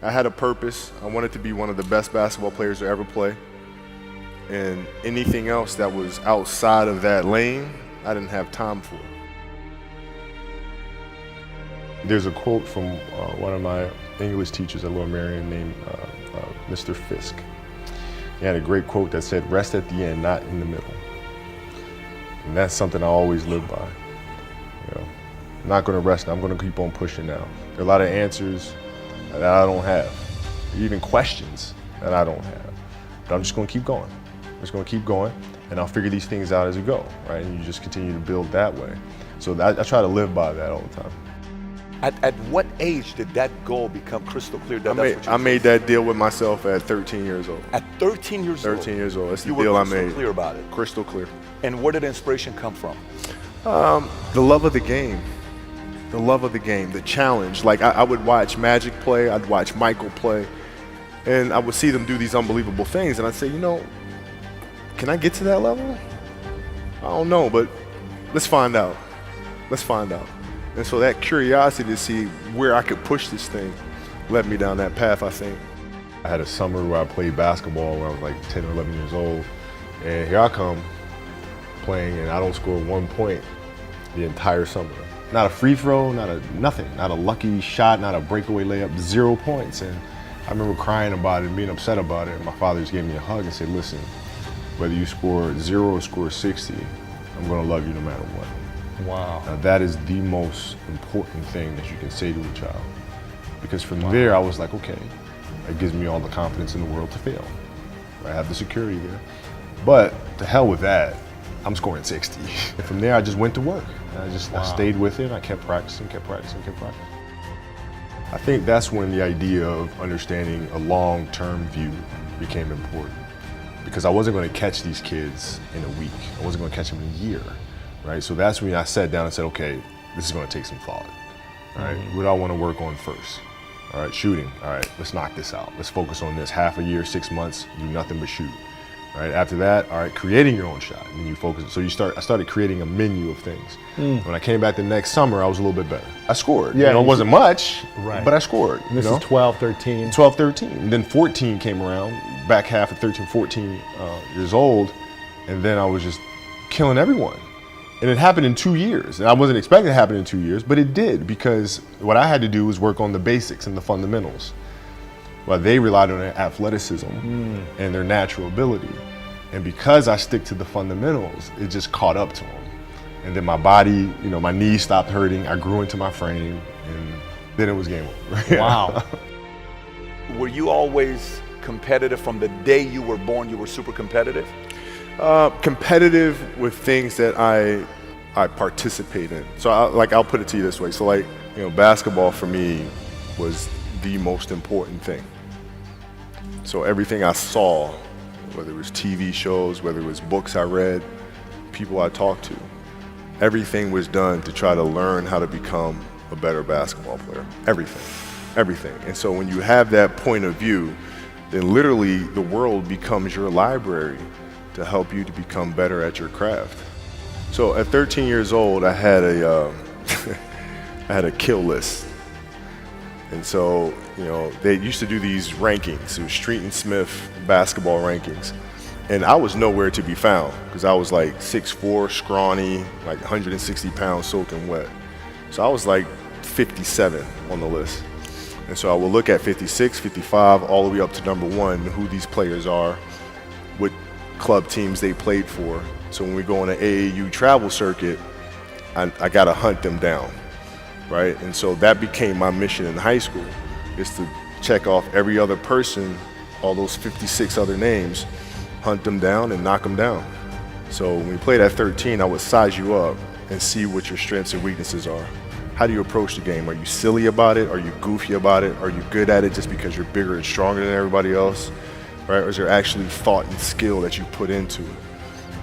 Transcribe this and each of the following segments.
I had a purpose. I wanted to be one of the best basketball players to ever play. And anything else that was outside of that lane, I didn't have time for. There's a quote from one of my English teachers at Lower Merion named Mr. Fisk. He had a great quote that said, "Rest at the end, not in the middle." And that's something I always live by. I'm not going to rest. I'm going to keep on pushing now. There are a lot of answers that I don't have, even questions that I don't have. But I'm just going to keep going. I'm just going to keep going, and I'll figure these things out as we go, right? And you just continue to build that way. So I try to live by that all the time. At what age did that goal become crystal clear? I made that deal with myself at 13 years old. At 13 years old? 13 years old. That's the you deal were I made. crystal clear about it? Crystal clear. And where did inspiration come from? The love of the game. The love of the game, the challenge. Like I would watch Magic play, I'd watch Michael play, and I would see them do these unbelievable things, and I'd say, can I get to that level? I don't know, but let's find out. Let's find out. And so that curiosity to see where I could push this thing led me down that path, I think. I had a summer where I played basketball when I was like 10 or 11 years old, and here I come playing, and I don't score 1 point the entire summer. Not a free throw, nothing, not a lucky shot, not a breakaway layup, 0 points. And I remember crying about it and being upset about it. And my father just gave me a hug and said, "Listen, whether you score 0 or score 60, I'm gonna love you no matter what." Wow. Now that is the most important thing that you can say to a child. Because from there, I was like, okay, that gives me all the confidence in the world to fail. I have the security there. But to hell with that, I'm scoring 60. And from there, I just went to work. And I stayed with it. I kept practicing. I think that's when the idea of understanding a long-term view became important. Because I wasn't going to catch these kids in a week. I wasn't going to catch them in a year, right? So that's when I sat down and said, okay, this is going to take some thought, all right? What do I want to work on first? All right, shooting. All right, let's knock this out. Let's focus on this. Half a year, 6 months, do nothing but shoot. All right, after that, all right, creating your own shot, and you focus. So I started creating a menu of things. When I came back the next summer, I was a little bit better. I scored. Yeah, it wasn't much, right, but I scored. And this is 12, 13. 12, 13. And then 14 came around, back half of 13, 14 years old, and then I was just killing everyone. And it happened in 2 years. And I wasn't expecting it to happen in 2 years, but it did, because what I had to do was work on the basics and the fundamentals. Well, they relied on their athleticism and their natural ability. And because I stick to the fundamentals, it just caught up to them. And then my body, my knees stopped hurting. I grew into my frame, and then it was game over. Wow. Were you always competitive from the day you were born? You were super competitive? Competitive with things that I participate in. So I'll put it to you this way. So basketball for me was the most important thing. So everything I saw, whether it was TV shows, whether it was books I read, people I talked to, everything was done to try to learn how to become a better basketball player. Everything. And so when you have that point of view, then literally the world becomes your library to help you to become better at your craft. So at 13 years old, I had a I had a kill list. And so, they used to do these rankings. It was Street and Smith basketball rankings. And I was nowhere to be found because I was like 6'4", scrawny, like 160 pounds soaking wet. So I was like 57 on the list. And so I would look at 56, 55, all the way up to number 1, who these players are, what club teams they played for. So when we go on an AAU travel circuit, I got to hunt them down, right? And so that became my mission in high school, is to check off every other person, all those 56 other names, hunt them down and knock them down. So when we played at 13, I would size you up and see what your strengths and weaknesses are. How do you approach the game? Are you silly about it? Are you goofy about it? Are you good at it just because you're bigger and stronger than everybody else, right? Or is there actually thought and skill that you put into it,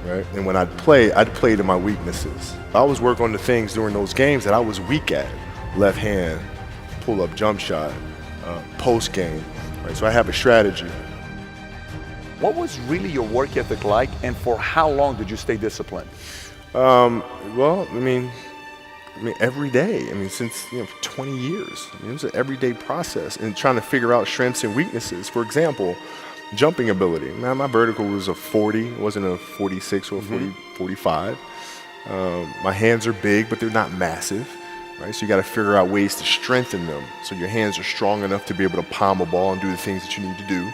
right? And when I'd play to my weaknesses. I always work on the things during those games that I was weak at. Left hand, pull-up jump shot, post game, right? So I have a strategy. What was really your work ethic like, and for how long did you stay disciplined? Well, I mean, I mean, every day. I mean, since, for 20 years. I mean, it was an everyday process and trying to figure out strengths and weaknesses. For example, jumping ability. Now, my vertical was a 40, it wasn't a 46 or a 45. My hands are big, but they're not massive, right? So you got to figure out ways to strengthen them so your hands are strong enough to be able to palm a ball and do the things that you need to do.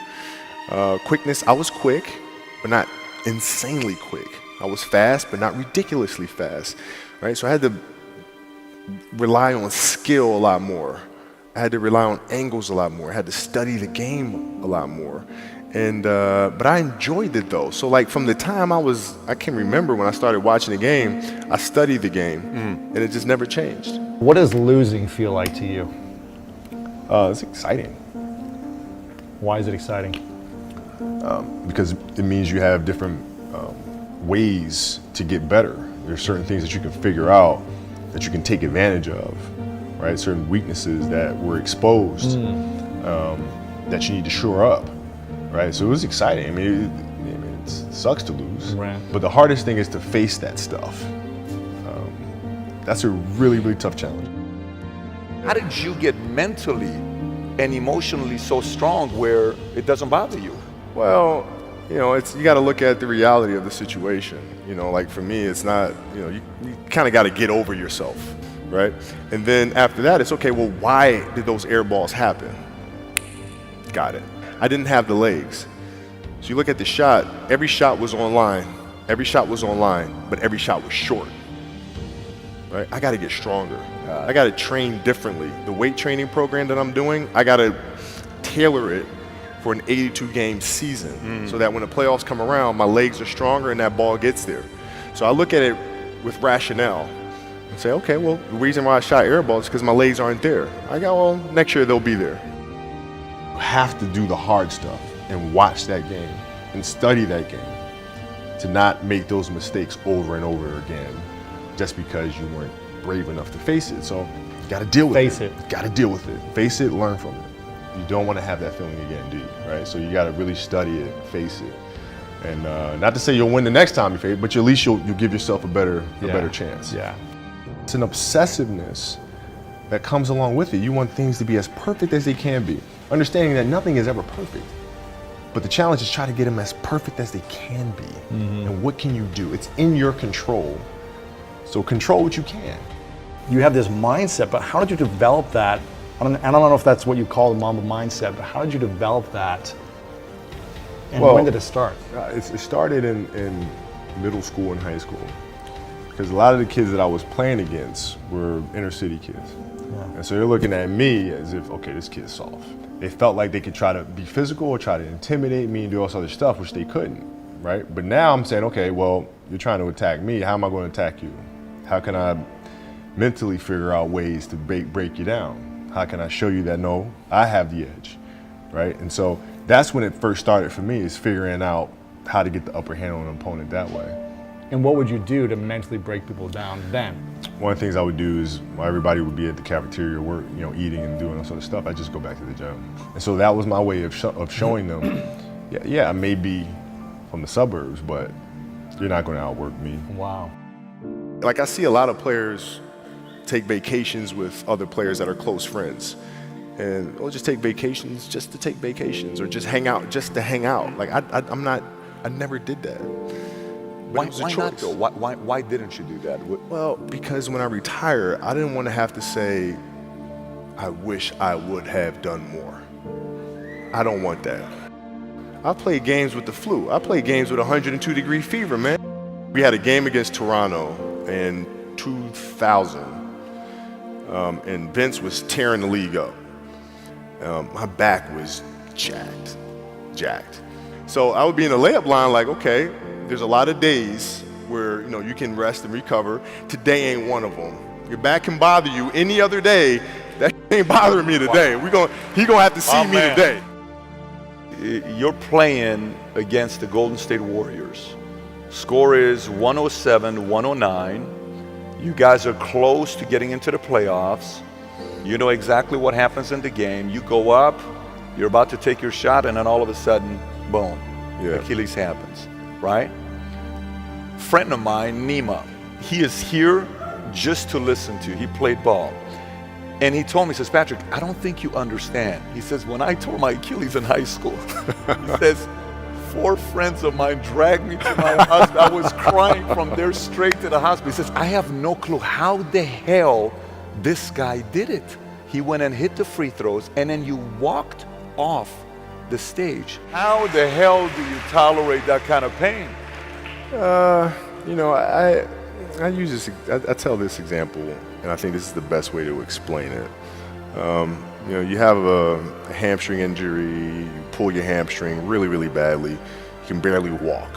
Quickness, I was quick, but not insanely quick. I was fast, but not ridiculously fast, right? So I had to rely on skill a lot more. I had to rely on angles a lot more. I had to study the game a lot more. And but I enjoyed it though. So like from the time I can remember when I started watching the game, I studied the game, and it just never changed. What does losing feel like to you? It's exciting. Why is it exciting? Because it means you have different ways to get better. There's certain things that you can figure out that you can take advantage of, right? Certain weaknesses that were exposed that you need to shore up, right? So it was exciting. I mean, it sucks to lose, right. But the hardest thing is to face that stuff. That's a really, really tough challenge. How did you get mentally and emotionally so strong where it doesn't bother you? Well, you got to look at the reality of the situation. Like for me, it's not, you kind of got to get over yourself, right? And then after that, it's okay, well, why did those air balls happen? Got it. I didn't have the legs. So you look at the shot, every shot was online, but every shot was short, right? I got to get stronger. I got to train differently. The weight training program that I'm doing, I got to tailor it for an 82-game season so that when the playoffs come around, my legs are stronger and that ball gets there. So I look at it with rationale and say, okay, well, the reason why I shot air balls is because my legs aren't there. Well, next year they'll be there. You have to do the hard stuff and watch that game and study that game to not make those mistakes over and over again just because you weren't brave enough to face it. So you got to deal with it. Got to deal with it. Face it, learn from it. You don't want to have that feeling again, do you? Right? So you got to really study it, face it, and not to say you'll win the next time you face it, but at least you'll give yourself a better chance. Yeah. It's an obsessiveness that comes along with it. You want things to be as perfect as they can be, understanding that nothing is ever perfect. But the challenge is try to get them as perfect as they can be. And what can you do? It's in your control. So control what you can. You have this mindset, but how did you develop that? I don't know if that's what you call the Mamba mindset, but how did you develop that? And when did it start? It started in middle school and high school. Because a lot of the kids that I was playing against were inner city kids. Yeah. And so they're looking at me as if, okay, this kid's soft. They felt like they could try to be physical or try to intimidate me and do all this other stuff, which they couldn't, right? But now I'm saying, okay, well, you're trying to attack me. How am I going to attack you? How can I mentally figure out ways to break you down? How can I show you that, no, I have the edge, right? And so that's when it first started for me, is figuring out how to get the upper hand on an opponent that way. And what would you do to mentally break people down then? One of the things I would do is, while everybody would be at the cafeteria work, eating and doing all sort of stuff, I'd just go back to the gym. And so that was my way of showing them, yeah, I may be from the suburbs, but you're not going to outwork me. Wow. Like I see a lot of players take vacations with other players that are close friends, and we'll just take vacations just to take vacations, or just hang out just to hang out. Like I never did that. Why not though? Why didn't you do that? Well, because when I retire, I didn't want to have to say, I wish I would have done more. I don't want that. I played games with the flu. I played games with 102-degree fever, man. We had a game against Toronto in 2000. And Vince was tearing the league up. My back was jacked. So I would be in the layup line like, okay, there's a lot of days where you can rest and recover. Today ain't one of them. Your back can bother you any other day. That ain't bothering me today. He gonna have to see me today. You're playing against the Golden State Warriors. Score is 107-109. You guys are close to getting into the playoffs. You know exactly what happens in the game. You go up, you're about to take your shot, and then all of a sudden, boom, Achilles happens, right? Friend of mine, Nima, he is here just to listen to. He played ball. And he told me, he says, Patrick, I don't think you understand. He says, when I tore my Achilles in high school, he says, 4 friends of mine dragged me to my hospital. I was crying from there straight to the hospital. He says, I have no clue how the hell this guy did it. He went and hit the free throws, and then you walked off the stage. How the hell do you tolerate that kind of pain? You know, I use this. I tell this example, and I think this is the best way to explain it. You know, you have a hamstring injury, you pull your hamstring really, really badly, you can barely walk,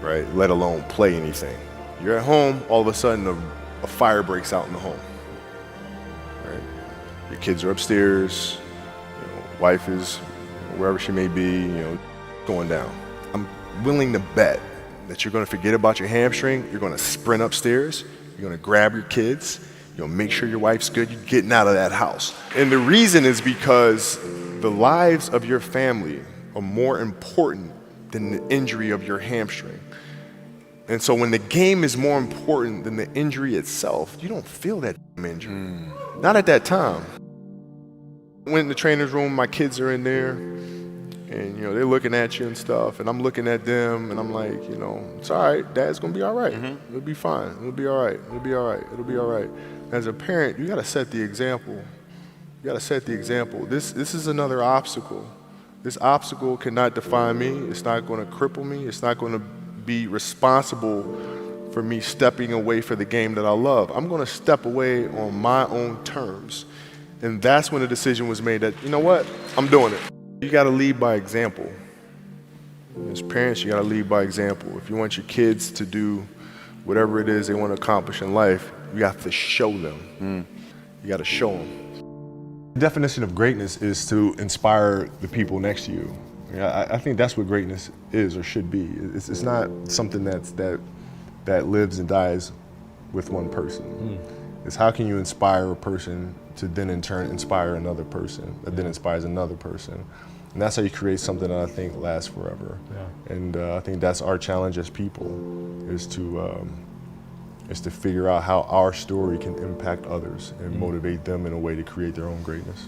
right? Let alone play anything. You're at home, all of a sudden a fire breaks out in the home, right? Your kids are upstairs, you know, wife is wherever she may be, you know, going down. I'm willing to bet that you're gonna forget about your hamstring, you're gonna sprint upstairs, you're gonna grab your kids, you'll make sure your wife's good, you're getting out of that house. And the reason is because the lives of your family are more important than the injury of your hamstring. And so when the game is more important than the injury itself, you don't feel that injury. Not at that time. Went in the trainer's room, my kids are in there, and you know, they're looking at you and stuff, and I'm looking at them, and I'm like, you know, it's all right, Dad's gonna be all right. It'll be fine, it'll be all right, it'll be all right, it'll be all right. As a parent, you gotta set the example. You gotta set the example. This is another obstacle. This obstacle cannot define me, it's not gonna cripple me, it's not gonna be responsible for me stepping away for the game that I love. I'm gonna step away on my own terms. And that's when the decision was made that, you know what, I'm doing it. You gotta lead by example. As parents, you gotta lead by example. If you want your kids to do whatever it is they want to accomplish in life, you have to show them. You gotta show them. The definition of greatness is to inspire the people next to you. I think that's what greatness is or should be. It's not something that lives and dies with one person. It's how can you inspire a person to then in turn inspire another person that then inspires another person. And that's how you create something that I think lasts forever. Yeah. And I think that's our challenge as people, is to figure out how our story can impact others and motivate them in a way to create their own greatness.